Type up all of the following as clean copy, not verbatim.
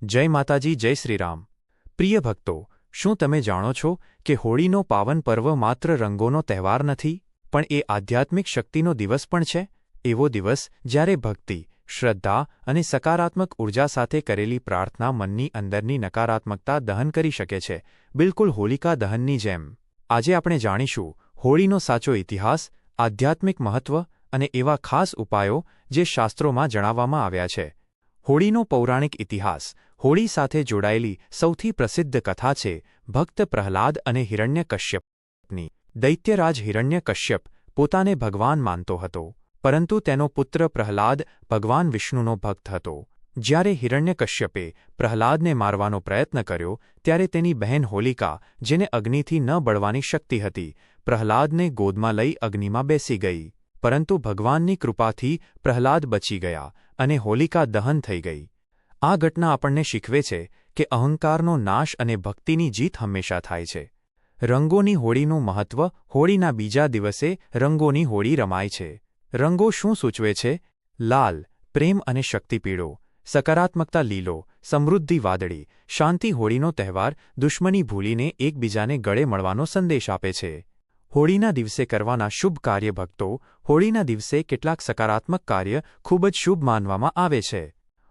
જય માતાજી, જય શ્રીરામ। પ્રિય ભક્તો, શું તમે જાણો છો કે હોળીનો પાવન પર્વ માત્ર રંગોનો તહેવાર નથી, પણ એ આધ્યાત્મિક શક્તિનો દિવસ પણ છે? એવો દિવસ જ્યારે ભક્તિ, શ્રદ્ધા અને સકારાત્મક ઉર્જા સાથે કરેલી પ્રાર્થના મનની અંદરની નકારાત્મકતા દહન કરી શકે છે, બિલકુલ હોલિકા દહનની જેમ। આજે આપણે જાણીશું હોળીનો સાચો ઇતિહાસ, આધ્યાત્મિક મહત્વ અને એવા ખાસ ઉપાયો જે શાસ્ત્રોમાં જણાવવામાં આવ્યા છે। હોળીનો પૌરાણિક ઇતિહાસ। હોળી સાથે જોડાયેલી સૌથી પ્રસિદ્ધ કથા છે ભક્ત પ્રહલાદ અને હિરણ્યકશ્યપની। દૈત્યરાજ હિરણ્યકશ્યપ પોતાને ભગવાન માનતો હતો, પરંતુ તેનો પુત્ર પ્રહલાદ ભગવાન વિષ્ણુનો ભક્ત હતો। જ્યારે હિરણ્યકશ્યપે પ્રહલાદને મારવાનો પ્રયત્ન કર્યો ત્યારે તેની બહેન હોલિકા, જેને અગ્નિથી ન બળવાની શક્તિ હતી, પ્રહલાદને ગોદમાં લઈ અગ્નિમાં બેસી ગઈ। પરંતુ ભગવાનની કૃપાથી પ્રહલાદ બચી ગયા અને હોલિકા દહન થઈ ગઈ। આ ઘટના આપણને શીખવે છે કે અહંકારનો નાશ અને ભક્તિની જીત હંમેશા થાય છે। રંગોની હોળીનું મહત્વ। હોળીના બીજા દિવસે રંગોની હોળી રમાય છે। રંગો શું સૂચવે છે? લાલ, પ્રેમ અને શક્તિ; પીળો, સકારાત્મકતા; લીલો, સમૃદ્ધિ; વાદળી, શાંતિ। હોળીનો તહેવાર દુશ્મની ભૂલીને એકબીજાને ગળે મળવાનો સંદેશ આપે છે। હોળીના દિવસે કરવાના શુભ કાર્ય। ભક્તો, હોળીના દિવસે કેટલાક સકારાત્મક કાર્ય ખૂબ જ શુભ માનવામાં આવે છે।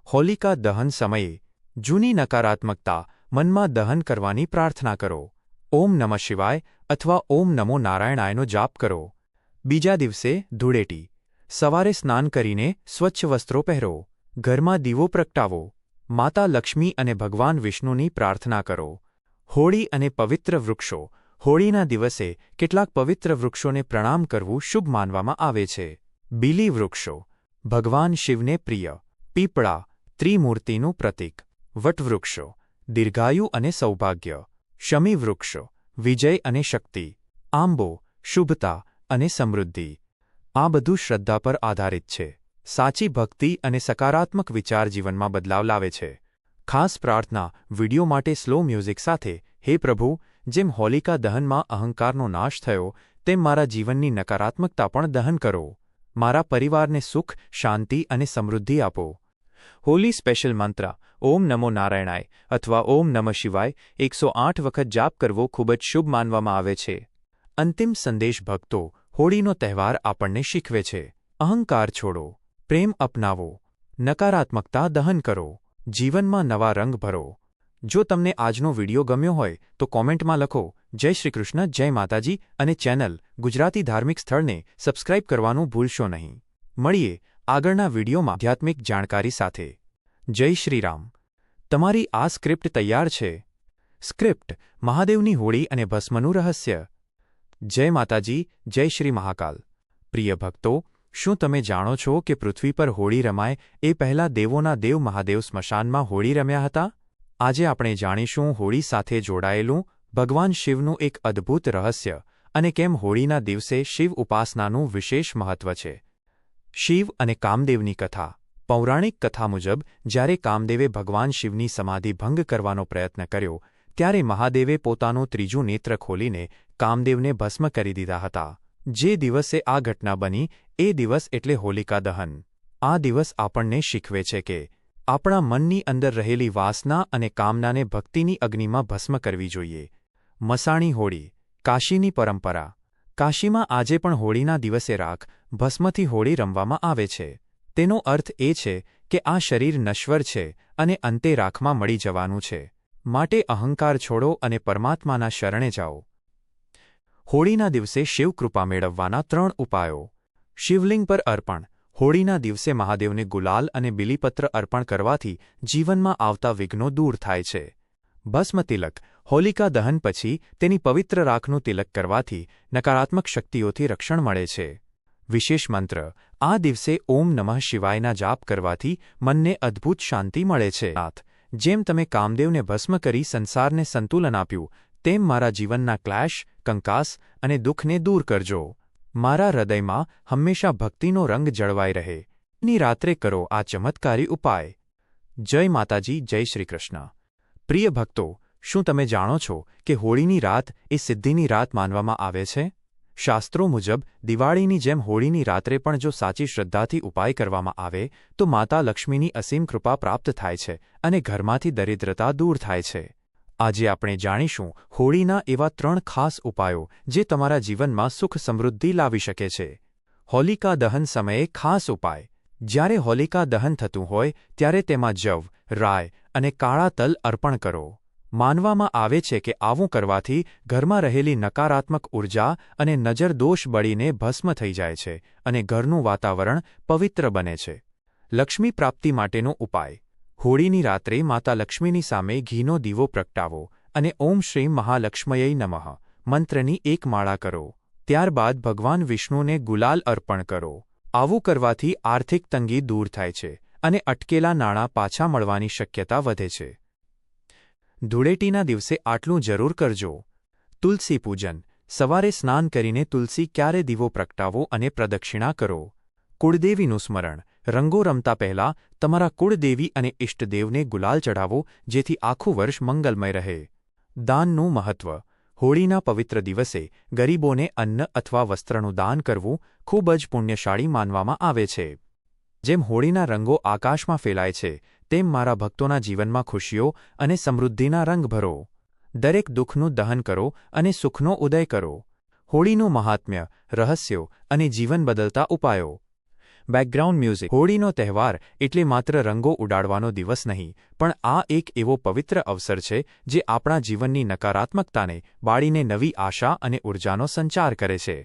હોલિકા દહન સમયે જૂની નકારાત્મકતા મનમાં દહન કરવાની પ્રાર્થના કરો। ઓમ નમઃ શિવાય અથવા ઓમ નમો નારાયણાયનો જાપ કરો। બીજા દિવસે ધૂળેટી। સવારે સ્નાન કરીને સ્વચ્છ વસ્ત્રો પહેરો। ઘરમાં દીવો પ્રગટાવો। માતા લક્ષ્મી અને ભગવાન વિષ્ણુની પ્રાર્થના કરો। હોળી અને પવિત્ર વૃક્ષો। હોળીના દિવસે કેટલાક પવિત્ર વૃક્ષોને પ્રણામ કરવું શુભ માનવામાં આવે છે। બીલી વૃક્ષો ભગવાન શિવને પ્રિય। પીપળા ત્રિમૂર્તિનું પ્રતીક। વટવૃક્ષો દીર્ઘાયુ અને સૌભાગ્ય। શમી વૃક્ષો વિજય અને શક્તિ। આંબો શુભતા અને સમૃદ્ધિ। આ બધું શ્રદ્ધા પર આધારિત છે। સાચી ભક્તિ અને સકારાત્મક વિચાર જીવનમાં બદલાવ લાવે છે। ખાસ પ્રાર્થના વિડિયો માટે સ્લો મ્યુઝિક સાથે। હે પ્રભુ, જેમ હોલિકા દહનમાં અહંકારનો નાશ થયો, તેમ મારા જીવનની નકારાત્મકતા પણ દહન કરો। મારા પરિવારને સુખ, શાંતિ અને સમૃદ્ધિ આપો। હોલી સ્પેશિયલ મંત્ર: ઓમ નમો નારાયણાય અથવા ઓમ નમઃ શિવાય 108 વખત જાપ કરવો ખૂબ જ શુભ માનવામાં આવે છે। અંતિમ સંદેશ ભક્તો, હોળીનો તહેવાર આપણને શીખવે છે: અહંકાર છોડો, પ્રેમ અપનાવો, નકારાત્મકતા દહન કરો, જીવનમાં નવા રંગ ભરો। જો તમને આજનો વિડિયો ગમ્યો હોય તો કોમેન્ટમાં લખો જય શ્રી કૃષ્ણ, જય માતાજી અને ચેનલ ગુજરાતી ધાર્મિક સ્થળને સબસ્ક્રાઇબ કરવાનું ભૂલશો નહીં। મળીએ આગળના વિડિયોમાં આધ્યાત્મિક જાણકારી સાથે। જય શ્રીરામ। તમારી આ સ્ક્રિપ્ટ તૈયાર છે। સ્ક્રિપ્ટ: મહાદેવની હોળી અને ભસ્મનું રહસ્ય। જય માતાજી, જય શ્રી મહાકાલ। પ્રિય ભક્તો, શું તમે જાણો છો કે પૃથ્વી પર હોળી રમાય એ પહેલાં દેવોના દેવ મહાદેવ સ્મશાનમાં હોળી રમ્યા હતા? આજે આપણે જાણીશું હોળી સાથે જોડાયેલું ભગવાન શિવનું એક અદ્ભુત રહસ્ય અને કેમ હોળીના દિવસે શિવ ઉપાસનાનું વિશેષ મહત્વ છે। શિવ અને કામદેવની કથા। પૌરાણિક કથા મુજબ જ્યારે કામદેવે ભગવાન શિવની સમાધિ ભંગ કરવાનો પ્રયત્ન કર્યો ત્યારે મહાદેવે પોતાનું ત્રીજું નેત્ર ખોલીને કામદેવને ભસ્મ કરી દીધા હતા। જે દિવસે આ ઘટના બની એ દિવસ એટલે હોલિકા દહન। આ દિવસ આપણને શીખવે છે કે આપણા મનની અંદર રહેલી વાસના અને કામનાને ભક્તિની અગ્નિમાં ભસ્મ કરવી જોઈએ। મસાણી હોળી। કાશીની પરંપરા। કાશીમાં આજે પણ હોળીના દિવસે રાખ, ભસ્મથી હોળી રમવામાં આવે છે। તેનો અર્થ એ છે કે આ શરીર નશ્વર છે અને અંતે રાખમાં મળી જવાનું છે, માટે અહંકાર છોડો અને પરમાત્માના શરણે જાઓ। હોળીના દિવસે શિવકૃપા મેળવવાના 3 ઉપાયો। શિવલિંગ પર અર્પણ। હોળીના દિવસે મહાદેવને ગુલાલ અને બીલીપત્ર અર્પણ કરવાથી જીવનમાં આવતા વિઘ્નો દૂર થાય છે। ભસ્મ તિલક। હોલિકા દહન પછી તેની પવિત્ર રાખનું તિલક કરવાથી નકારાત્મક શક્તિઓથી રક્ષણ મળે છે। વિશેષ મંત્ર: આ દિવસે ઓમ નમઃ શિવાયના જાપ કરવાથી મનને અદ્ભુત શાંતિ મળે છે। નાથ, જેમ તમે કામદેવને ભસ્મ કરી સંસારને સંતુલન આપ્યું, તેમ મારા જીવનના ક્લેશ, કંકાસ અને દુઃખને દૂર કરજો। મારા હૃદયમાં હંમેશા ભક્તિનો રંગ જળવાઈ રહે। ની રાત્રે કરો આ ચમત્કારી ઉપાય। જય માતાજી, જય શ્રી કૃષ્ણ। પ્રિય ભક્તો, શું તમે જાણો છો કે હોળીની રાત એ સિદ્ધિની રાત માનવામાં આવે છે? શાસ્ત્રો મુજબ દિવાળીની જેમ હોળીની રાત્રે પણ જો સાચી શ્રદ્ધાથી ઉપાય કરવામાં આવે તો માતા લક્ષ્મીની અસીમ કૃપા પ્રાપ્ત થાય છે અને ઘરમાંથી દરિદ્રતા દૂર થાય છે. આજે આપણે જાણીશું હોળીના એવા 3 ખાસ ઉપાયો જે તમારા જીવનમાં સુખ સમૃદ્ધિ લાવી શકે છે. હોલિકા દહન સમયે ખાસ ઉપાય. જ્યારે હોલિકા દહન થતું હોય ત્યારે તેમાં જવ, રાય અને કાળા તલ અર્પણ કરો. માનવામાં આવે છે કે આવું કરવાથી ઘરમાં રહેલી નકારાત્મક ઉર્જા અને નજર દોષ બળીને ભસ્મ થઈ જાય છે અને ઘરનું વાતાવરણ પવિત્ર બને છે. લક્ષ્મી પ્રાપ્તિ માટેનો ઉપાય. હોળીની રાત્રે માતા લક્ષ્મીની સામે ઘીનો દીવો પ્રગટાવો અને ઓમ શ્રીમ મહાલક્ષ્મયૈ નમઃ મંત્રની એક માળા કરો. ત્યારબાદ ભગવાન વિષ્ણુને ગુલાલ અર્પણ કરો. આવું કરવાથી આર્થિક તંગી દૂર થાય છે અને અટકેલા નાણાં પાછા મળવાની શક્યતા વધે છે. ધૂળેટીના દિવસે આટલું જરૂર કરજો. તુલસી પૂજન. સવારે સ્નાન કરીને તુલસી ક્યારે દીવો પ્રગટાવો અને પ્રદક્ષિણા કરો. કુળદેવીનું સ્મરણ. રંગો રમતા પહેલા તમારા કુળદેવી અને ઇષ્ટદેવને ગુલાલ ચઢાવો જેથી આખું વર્ષ મંગલમય રહે. દાનનું મહત્વ. હોળીના પવિત્ર દિવસે ગરીબોને અન્ન અથવા વસ્ત્રનું દાન કરવું ખૂબ જ પુણ્યશાળી માનવામાં આવે છે. જેમ હોળીના રંગો આકાશમાં ફેલાય છે તેમ મારા ભક્તોના જીવનમાં ખુશીઓ અને સમૃદ્ધિના રંગ ભરો. દરેક દુઃખનું દહન કરો અને સુખનો ઉદય કરો. હોળીનું મહાત્મ્ય, રહસ્યો અને જીવન બદલતા ઉપાયો. Background music. હોળીનો તહેવાર એટલે માત્ર રંગો ઉડાડવાનો દિવસ નહીં, પણ આ એક એવો પવિત્ર અવસર છે જે આપણા જીવનની નકારાત્મકતાને બાળીને નવી આશા અને ઉર્જાનો સંચાર કરે છે.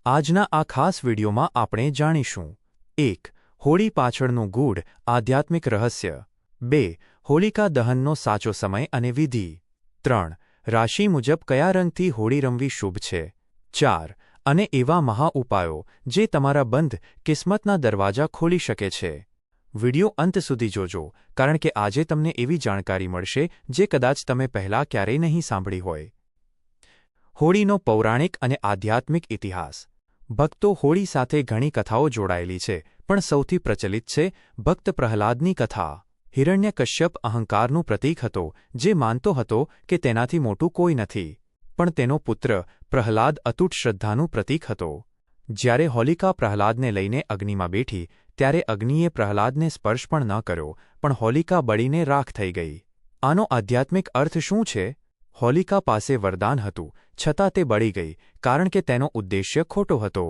આજના આ ખાસ વિડીયોમાં આપણે જાણીશું. 1. હોળી પાછળનું ગૂઢ આધ્યાત્મિક રહસ્ય. 2. હોલિકા દહનનો સાચો સમય અને વિધિ. 3. રાશિ મુજબ કયા રંગથી હોળી રમવી શુભ છે. 4. અને એવા મહા ઉપાયો જે તમારા બંધ કિસ્મતના દરવાજા ખોલી શકે છે. વિડિયો અંત સુધી જોજો, કારણ કે આજે તમને એવી જાણકારી મળશે જે કદાચ તમે પહેલાં ક્યારેય નહીં સાંભળી હોય. હોળીનો પૌરાણિક અને આધ્યાત્મિક ઇતિહાસ. ભક્તો હોળી સાથે ઘણી કથાઓ જોડાયેલી છે, પણ સૌથી પ્રચલિત છે ભક્ત પ્રહલાદની કથા. હિરણ્યકશ્યપ અહંકારનું પ્રતીક હતો જે માનતો હતો કે તેનાથી મોટું કોઈ નથી, પણ તેનો પુત્ર પ્રહલાદ અતૂટ શ્રદ્ધાનું પ્રતીક હતો. જ્યારે હોલિકા પ્રહલાદને લઈને અગ્નિમાં બેઠી ત્યારે અગ્નિએ પ્રહલાદને સ્પર્શ પણ ન કર્યો, પણ હોલિકા બળીને રાખ થઈ ગઈ. આનો આધ્યાત્મિક અર્થ શું છે? હોલિકા પાસે વરદાન હતું, છતાં તે બળી ગઈ કારણ કે તેનો ઉદ્દેશ્ય ખોટો હતો.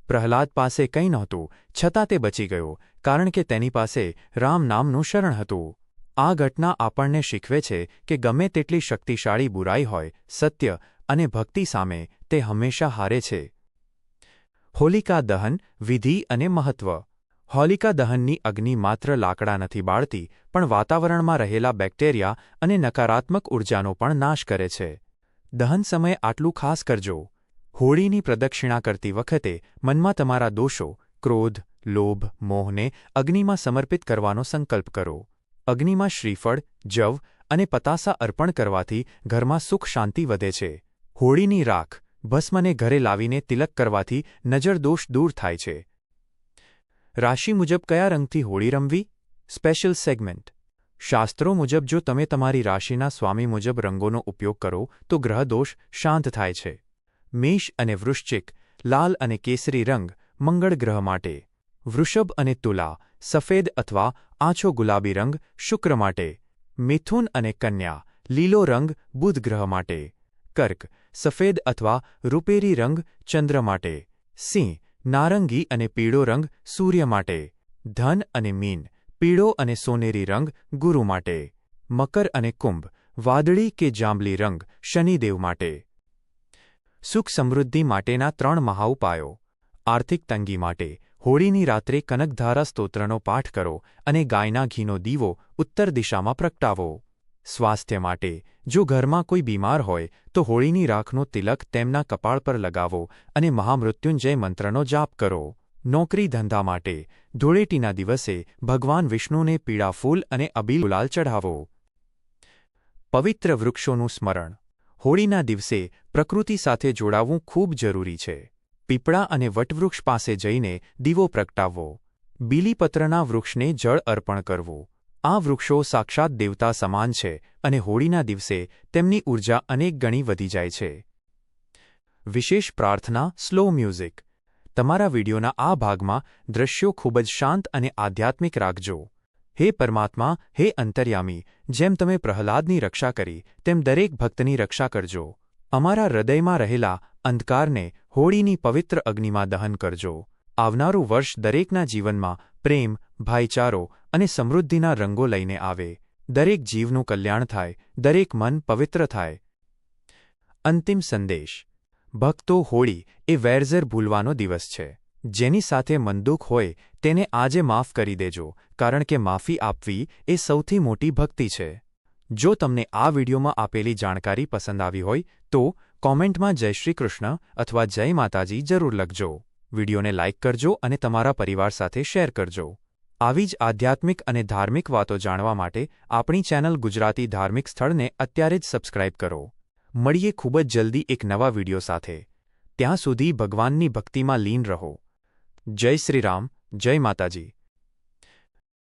પ્રહલાદ પાસે કંઈ નહોતું, છતાં તે બચી ગયો કારણ કે તેની પાસે રામ નામનું શરણ હતું. આ ઘટના આપણને શીખવે છે કે ગમે તેટલી શક્તિશાળી બુરાઈ હોય, સત્ય અને ભક્તિ સામે તે હંમેશા હારે છે. હોલિકા દહન, વિધિ અને મહત્વ. હોલિકા દહનની અગ્નિ માત્ર લાકડા નથી બાળતી, પણ વાતાવરણમાં રહેલા બેક્ટેરિયા અને નકારાત્મક ઉર્જાનો પણ નાશ કરે છે. દહન સમયે આટલું ખાસ કરજો. હોળીની પ્રદક્ષિણા કરતી વખતે મનમાં તમારા દોષો, ક્રોધ, લોભ, મોહને અગ્નિમાં સમર્પિત કરવાનો સંકલ્પ કરો. અગ્નિમાં શ્રીફળ, જવ અને પતાસા અર્પણ કરવાથી ઘરમાં સુખ શાંતિ વધે છે. હોળીની રાખ, ભસ્મને ઘરે લાવીને તિલક કરવાથી નજર દોષ દૂર થાય છે. રાશિ મુજબ કયા રંગથી હોળી રમવી? Special segment. શાસ્ત્રો મુજબ જો તમે તમારી રાશિના સ્વામી મુજબ રંગોનો ઉપયોગ કરો તો ગ્રહ દોષ શાંત થાય છે. મેષ અને વૃશ્ચિક, લાલ અને કેસરી રંગ મંગળ ગ્રહ માટે. વૃષભ અને તુલા, સફેદ અથવા આછો ગુલાબી રંગ શુક્ર માટે. મિથુન અને કન્યા, લીલો રંગ બુધ ગ્રહ માટે. કર્ક, સફેદ અથવા રૂપેરી રંગ ચંદ્ર માટે. સિંહ, નારંગી અને પીળો રંગ સૂર્ય માટે. ધન અને મીન, પીળો અને સોનેરી રંગ ગુરુ માટે. મકર અને કુંભ, વાદળી કે જાંબલી રંગ શનિદેવ માટે. સુખ સમૃદ્ધિ માટેના 3 મહાઉપાયો. આર્થિક તંગી માટે હોળીની રાત્રે કનકધારા સ્તોત્રનો પાઠ કરો અને ગાયના ઘીનો દીવો ઉત્તર દિશામાં પ્રગટાવો. સ્વાસ્થ્ય માટે જો ઘરમાં કોઈ બીમાર હોય તો હોળીની રાખનો તિલક તેમના કપાળ પર લગાવો અને મહામૃત્યુંજય મંત્રનો જાપ કરો. નોકરી ધંધા માટે ધૂળેટીના દિવસે ભગવાન વિષ્ણુને પીળા ફૂલ અને અબીલ ગુલાલ ચઢાવો. પવિત્ર વૃક્ષોનું સ્મરણ. હોળીના દિવસે પ્રકૃતિ સાથે જોડાવું ખૂબ જરૂરી છે. પીપળા અને વટવૃક્ષ પાસે જઈને દીવો પ્રગટાવવો. બીલીપત્રના વૃક્ષને જળ અર્પણ કરવું. આ વૃક્ષો સાક્ષાત દેવતા સમાન છે અને હોળીના દિવસે તેમની ઊર્જા અનેક ગણી વધી જાય છે. વિશેષ પ્રાર્થના સ્લો મ્યુઝિક. તમારા વિડીયોના આ ભાગમાં દ્રશ્યો ખૂબ જ શાંત અને આધ્યાત્મિક રાખજો. હે પરમાત્મા, હે અંતર્યામી, જેમ તમે પ્રહલાદની રક્ષા કરી તેમ દરેક ભક્તની રક્ષા કરજો. અમારા હૃદયમાં રહેલા અંધકારને હોળીની પવિત્ર અગ્નિમાં દહન કરજો. આવનારું વર્ષ દરેકના જીવનમાં પ્રેમ, ભાઈચારો અને સમૃદ્ધિના રંગો લઈને આવે. દરેક જીવનું કલ્યાણ થાય, દરેક મન પવિત્ર થાય. અંતિમ સંદેશ. ભક્તો, હોળી એ વેરઝેર ભૂલવાનો દિવસ છે. જેની સાથે મનદુખ હોય તેને આજે માફ કરી દેજો, કારણ કે માફી આપવી એ સૌથી મોટી ભક્તિ છે. જો તમને આ વિડીયોમાં આપેલી જાણકારી પસંદ આવી હોય તો કોમેન્ટમાં જય શ્રી કૃષ્ણ અથવા જય માતાજી જરૂર લખજો. વિડીયોને લાઇક કરજો અને તમારા પરિવાર સાથે શેર કરજો. આવી જ આધ્યાત્મિક અને ધાર્મિક વાતો જાણવા માટે આપણી ચેનલ ગુજરાતી ધાર્મિક સ્થળને અત્યારે જ સબસ્ક્રાઇબ કરો. મળીએ ખૂબ જ જલ્દી એક નવા વિડીયો સાથે. ત્યાં સુધી ભગવાનની ભક્તિમાં લીન રહો. જય શ્રી રામ, જય માતાજી.